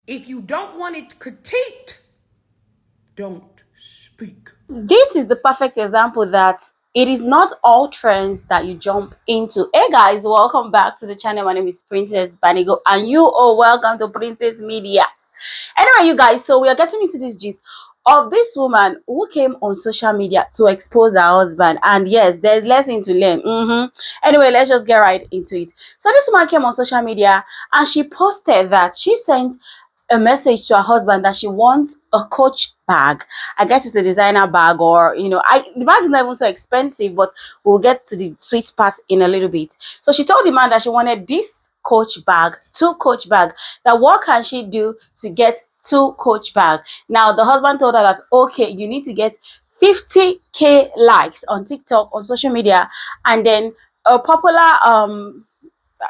If you don't want it critiqued, don't speak. This is the perfect example that it is not all trends that you jump into. Hey guys, welcome back to the channel. My name is Princess Banigo, and you are welcome to Princess Media. Anyway, you guys, so we are getting into this gist of this woman who came on social media to expose her husband. And yes, there's lesson to learn. Anyway, let's just get right into it. So this woman came on social media and she posted that she sent a message to her husband that she wants a Coach bag. I guess it's a designer bag, or the bag is not even so expensive, but we'll get to the sweet part in a little bit. So she told the man that she wanted this Coach bag, two Coach bag. That what can she do to get two Coach bag? Now the husband told her that okay, you need to get 50k likes on TikTok, on social media, and then a popular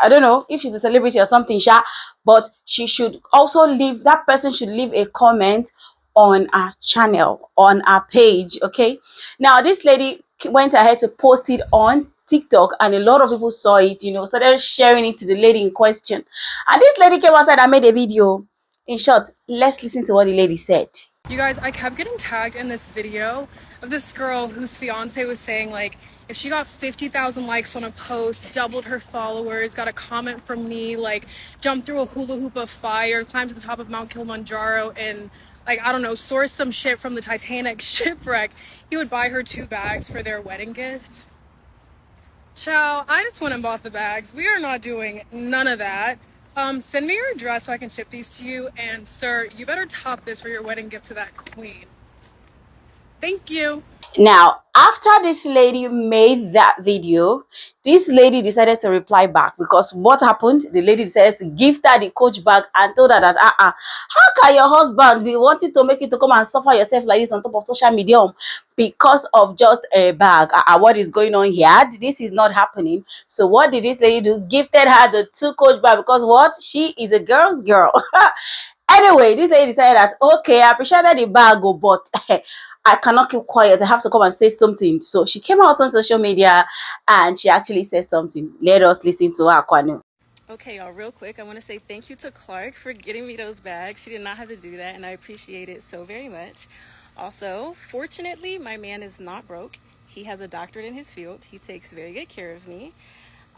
I don't know if she's a celebrity or something, sha, but she should also leave, that person should leave a comment on our channel, on our page. Okay. Now this lady went ahead to post it on TikTok, and a lot of people saw it, started sharing it to the lady in question. And this lady came outside and made a video. In short, let's listen to what the lady said. You guys, I kept getting tagged in this video of this girl whose fiance was saying, like, if she got 50,000 likes on a post, doubled her followers, got a comment from me, like, jumped through a hula hoop of fire, climbed to the top of Mount Kilimanjaro, and, like, I don't know, sourced some shit from the Titanic shipwreck, he would buy her 2 bags for their wedding gift. Ciao, I just went and bought the bags. We are not doing none of that. Send me your address so I can ship these to you. And sir, you better top this for your wedding gift to that queen. Thank you. Now, after this lady made that video, this lady decided to reply back, because what happened? The lady decided to gift her the Coach bag and told her that, how can your husband be wanting to make you to come and suffer yourself like this on top of social media because of just a bag? What is going on here? This is not happening. So what did this lady do? Gifted her the 2 Coach bag, because what? She is a girl's girl. Anyway, this lady decided that okay, I appreciated the bag, but I cannot keep quiet. I have to come and say something. So she came out on social media and she actually said something. Let us listen to her, Kwanu. Okay, y'all, real quick, I want to say thank you to Clark for getting me those bags. She did not have to do that, and I appreciate it so very much. Also, fortunately, my man is not broke. He has a doctorate in his field. He takes very good care of me.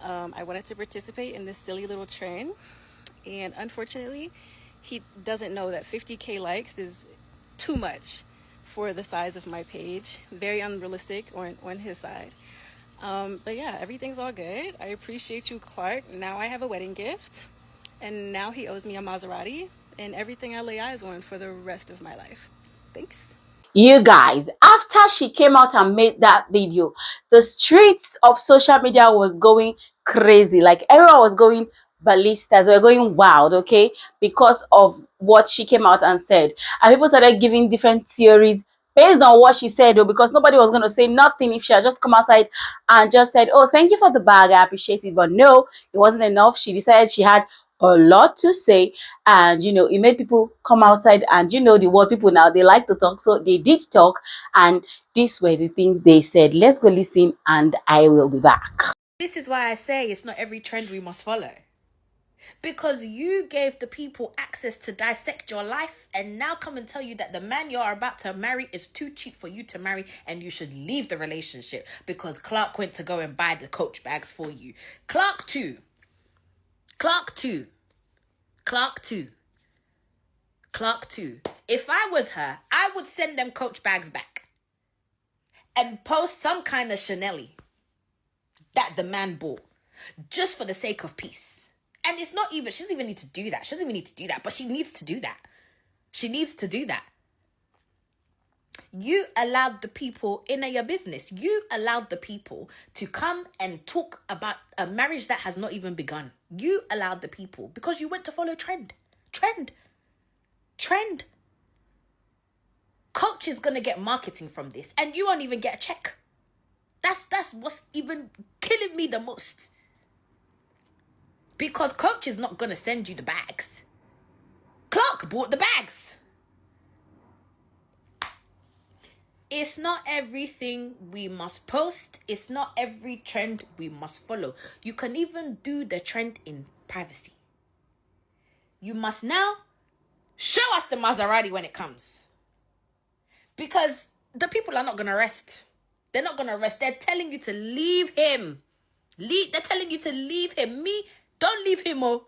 I wanted to participate in this silly little trend, and unfortunately, he doesn't know that 50k likes is too much for the size of my page. Very unrealistic on his side. But yeah, everything's all good. I appreciate you, Clark. Now I have a wedding gift, and now he owes me a Maserati and everything I lay eyes on for the rest of my life. Thanks. You guys, after she came out and made that video, the streets of social media was going crazy. Like everyone was going ballistas, they were going wild, okay, because of what she came out and said. And people started giving different theories based on what she said, though, because nobody was going to say nothing if she had just come outside and just said, oh, thank you for the bag, I appreciate it. But no, it wasn't enough. She decided she had a lot to say, and it made people come outside, and the word people now, they like to talk, so they did talk, and these were the things they said. Let's go listen, and I will be back. This is why I say it's not every trend we must follow. Because you gave the people access to dissect your life, and now come and tell you that the man you're about to marry is too cheap for you to marry and you should leave the relationship because Clark went to go and buy the Coach bags for you. Clark too. Clark too. Clark too. Clark too. If I was her, I would send them Coach bags back and post some kind of Chanel that the man bought just for the sake of peace. And it's not even, she doesn't even need to do that. She doesn't even need to do that, but she needs to do that. She needs to do that. You allowed the people in your business. You allowed the people to come and talk about a marriage that has not even begun. You allowed the people because you went to follow trend. Trend. Coach is going to get marketing from this and you won't even get a check. That's what's even killing me the most. Because Coach is not going to send you the bags. Clark bought the bags. It's not everything we must post. It's not every trend we must follow. You can even do the trend in privacy. You must now Show us the Maserati when it comes. Because the people are not going to rest. They're not going to rest. They're telling you to leave him. They're telling you to leave him. Me, don't leave him, oh.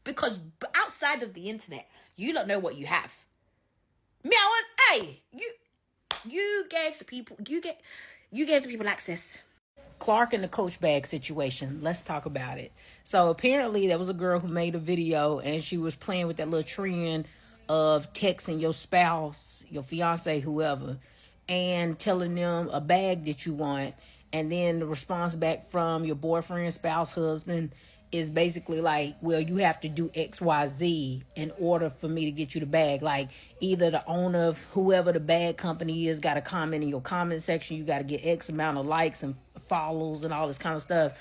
Because outside of the internet, you don't know what you have. Me, I want, hey, you gave the people, you gave the people access. Clark and the Coach bag situation. Let's talk about it. So apparently there was a girl who made a video and she was playing with that little trend of texting your spouse, your fiance, whoever, and telling them a bag that you want. And then the response back from your boyfriend, spouse, husband is basically like, well, you have to do X, Y, Z in order for me to get you the bag. Like either the owner of whoever the bag company is got to comment in your comment section. You got to get X amount of likes and follows and all this kind of stuff.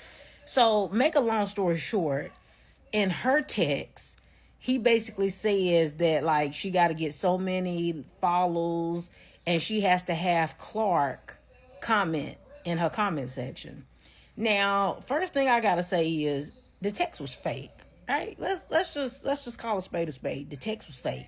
So make a long story short, in her text, he basically says that like she got to get so many follows and she has to have Clark comment in her comment section. Now, first thing I got to say is the text was fake, right? Let's just call a spade a spade. The text was fake.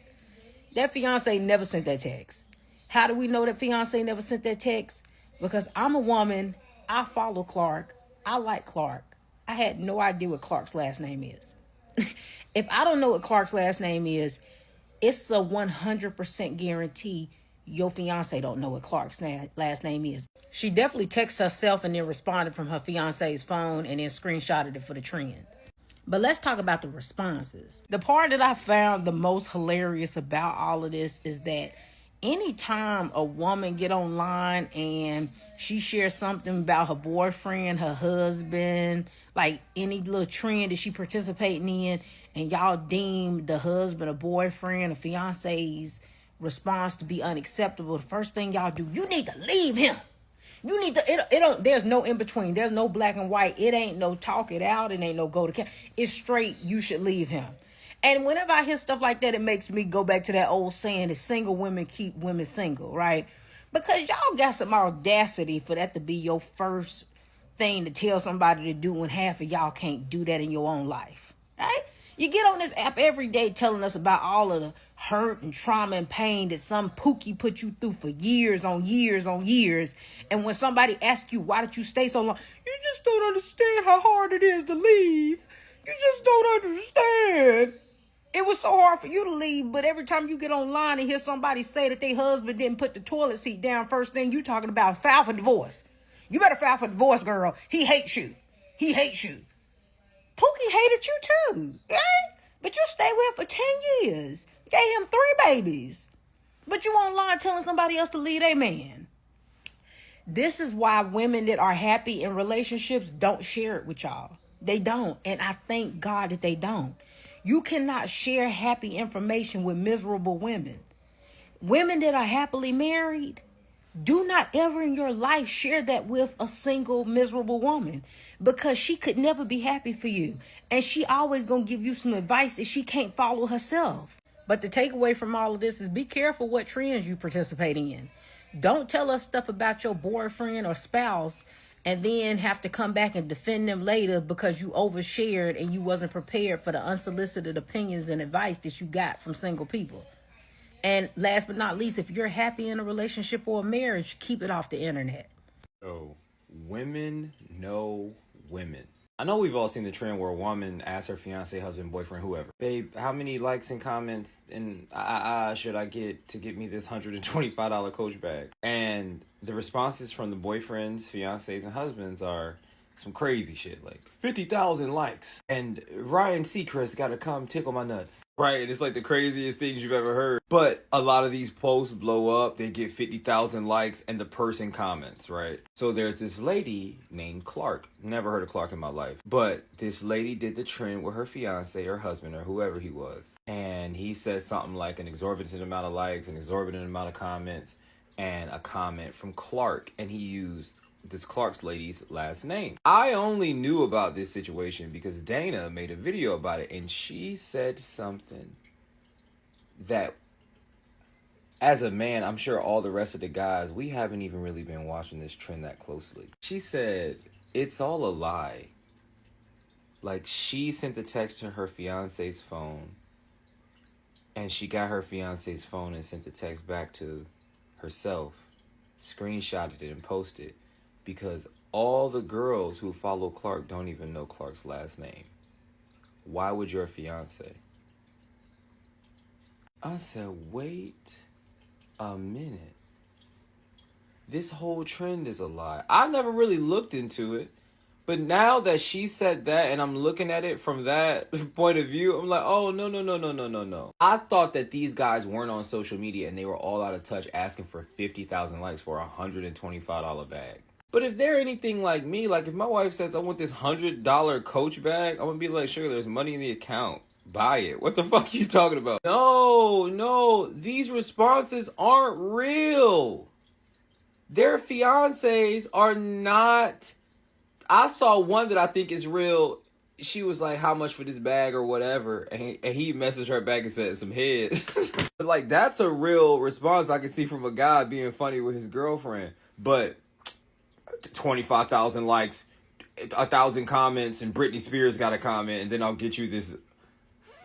That fiance never sent that text. How do we know that fiance never sent that text? Because I'm a woman. I follow Clark. I like Clark. I had no idea what Clark's last name is. If I don't know what Clark's last name is, it's a 100% guarantee your fiance don't know what Clark's last name is. She definitely texted herself and then responded from her fiance's phone and then screenshotted it for the trend. But let's talk about the responses. The part that I found the most hilarious about all of this is that anytime a woman get online and she shares something about her boyfriend, her husband, like any little trend that she participating in, and y'all deem the husband or boyfriend or fiance's response to be unacceptable, the first thing y'all do, you need to leave him. You need to, it don't, there's no in between. There's no black and white. It ain't no talk it out. It ain't no go to camp. It's straight, you should leave him. And whenever I hear stuff like that, it makes me go back to that old saying that single women keep women single, right? Because y'all got some audacity for that to be your first thing to tell somebody to do when half of y'all can't do that in your own life, right? You get on this app every day telling us about all of the hurt and trauma and pain that some pookie put you through for years on years on years. And when somebody asks you, why did you stay so long? You just don't understand how hard it is to leave. You just don't understand. It was so hard for you to leave, but every time you get online and hear somebody say that their husband didn't put the toilet seat down, first thing you talking about is file for divorce. You better file for divorce, girl. He hates you. He hates you. Pookie hated you too, right? But you stayed with him for 10 years. Gave him 3 babies. But you online telling somebody else to leave their man. This is why women that are happy in relationships don't share it with y'all. They don't. And I thank God that they don't. You cannot share happy information with miserable women. Women that are happily married, do not ever in your life share that with a single miserable woman, because she could never be happy for you. And she always gonna give you some advice that she can't follow herself. But the takeaway from all of this is be careful what trends you participate in. Don't tell us stuff about your boyfriend or spouse and then have to come back and defend them later because you overshared and you wasn't prepared for the unsolicited opinions and advice that you got from single people. And last but not least, if you're happy in a relationship or a marriage, keep it off the internet. So, women know women. I know we've all seen the trend where a woman asks her fiance, husband, boyfriend, whoever, babe, how many likes and comments and should I get to get me this $125 Coach bag? And the responses from the boyfriends, fiancés, and husbands are some crazy shit, like 50,000 likes. And Ryan Seacrest got to come tickle my nuts. Right, it's like the craziest things you've ever heard. But a lot of these posts blow up, they get 50,000 likes, and the person comments, right? So there's this lady named Clark. Never heard of Clark in my life. But this lady did the trend with her fiance or husband or whoever he was. And he said something like an exorbitant amount of likes, an exorbitant amount of comments, and a comment from Clark. And he used this Clark's lady's last name. I only knew about this situation because Dana made a video about it, and she said something that, as a man, I'm sure all the rest of the guys, we haven't even really been watching this trend that closely. She said, it's all a lie. Like, she sent the text to her fiance's phone And she got her fiance's phone and sent the text back to herself, screenshotted it and posted it, because all the girls who follow Clark don't even know Clark's last name. Why would your fiance? I said, wait a minute. This whole trend is a lie. I never really looked into it. But now that she said that and I'm looking at it from that point of view, I'm like, oh, no. I thought that these guys weren't on social media and they were all out of touch asking for 50,000 likes for a $125 bag. But if they're anything like me, like if my wife says I want this $100 Coach bag, I'm going to be like, sure, there's money in the account. Buy it. What the fuck are you talking about? No, these responses aren't real. Their fiancés are not. I saw one that I think is real. She was like, how much for this bag or whatever? And he messaged her back and said some head. Like, that's a real response I can see from a guy being funny with his girlfriend. But 25,000 likes, 1,000 comments, and Britney Spears got a comment, and then I'll get you this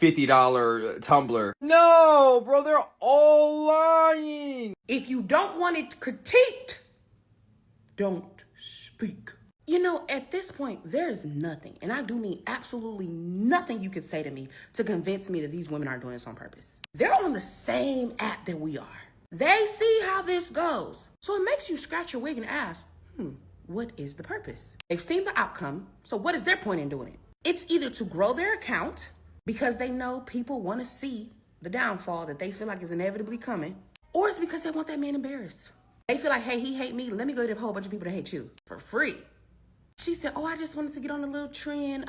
$50 tumbler. No, bro, they're all lying. If you don't want it critiqued, don't speak. You know, at this point, there is nothing, and I do mean absolutely nothing you could say to me to convince me that these women aren't doing this on purpose. They're on the same app that we are. They see how this goes. So it makes you scratch your wig and ask, what is the purpose? They've seen the outcome, so what is their point in doing it? It's either to grow their account because they know people want to see the downfall that they feel like is inevitably coming, or it's because they want that man embarrassed. They feel like, hey, he hate me, let me go to a whole bunch of people that hate you for free. She said, oh, I just wanted to get on a little trend.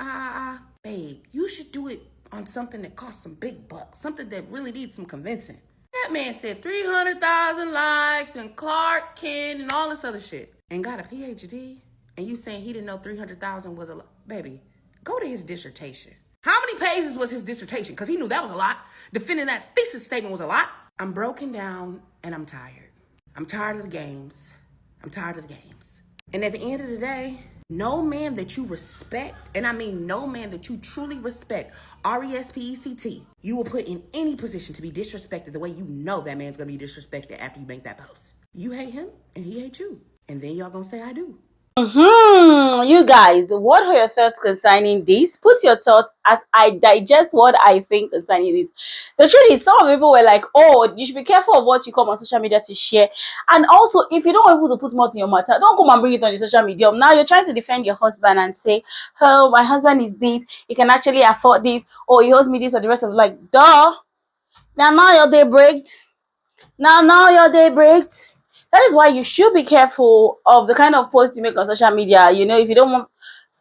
Babe, you should do it on something that costs some big bucks, something that really needs some convincing. That man said 300,000 likes and Clark Kent and all this other shit and got a PhD. And you saying he didn't know 300,000 was a lot? Baby, go to his dissertation. How many pages was his dissertation? Because he knew that was a lot. Defending that thesis statement was a lot. I'm broken down and I'm tired. I'm tired of the games. I'm tired of the games. And at the end of the day, no man that you respect, and I mean no man that you truly respect, R-E-S-P-E-C-T, you will put in any position to be disrespected the way you know that man's gonna be disrespected after you make that post. You hate him and he hates you. And then y'all gonna say, I do. You guys, what are your thoughts concerning this? Put your thoughts as I digest what I think concerning this. The truth is, some people were like, oh, you should be careful of what you come on social media to share. And also, if you don't want people to put more in your matter, don't come and bring it on the social media. Now you're trying to defend your husband and say, oh, my husband is this, he can actually afford this, or he owes me this, or the rest of it. Like, duh. Now your day breaked. Now your day breaked. That is why you should be careful of the kind of posts you make on social media. You know, if you don't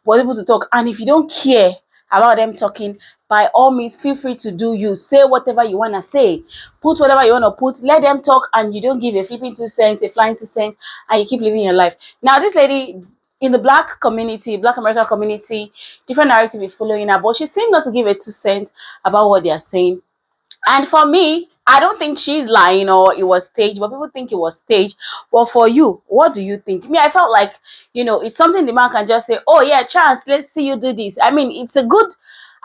want people to talk, and if you don't care about them talking, by all means, feel free to do you. Say whatever you want to say. Put whatever you want to put. Let them talk, and you don't give a flipping 2 cents, a flying 2 cents, and you keep living your life. Now, this lady in the Black community, Black American community, different narrative is following her, but she seemed not to give a 2 cents about what they are saying. And for me, I don't think she's lying or it was staged, but people think it was staged. But for you, what do you think? Me, I felt like, you know, it's something the man can just say, oh yeah, Chance, let's see you do this. I mean, it's a good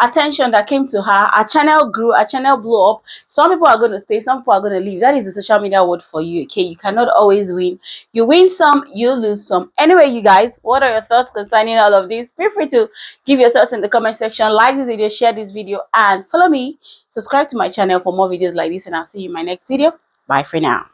attention that came to her. Her channel grew, her channel blew up. Some people are going to stay, some people are going to leave. That is the social media word for you. Okay, you cannot always win. You win some, you lose some. Anyway, you guys, what are your thoughts concerning all of this? Feel free to give your thoughts in the comment section. Like this video, share this video, and follow me. Subscribe to my channel for more videos like this, and I'll see you in my next video. Bye for now.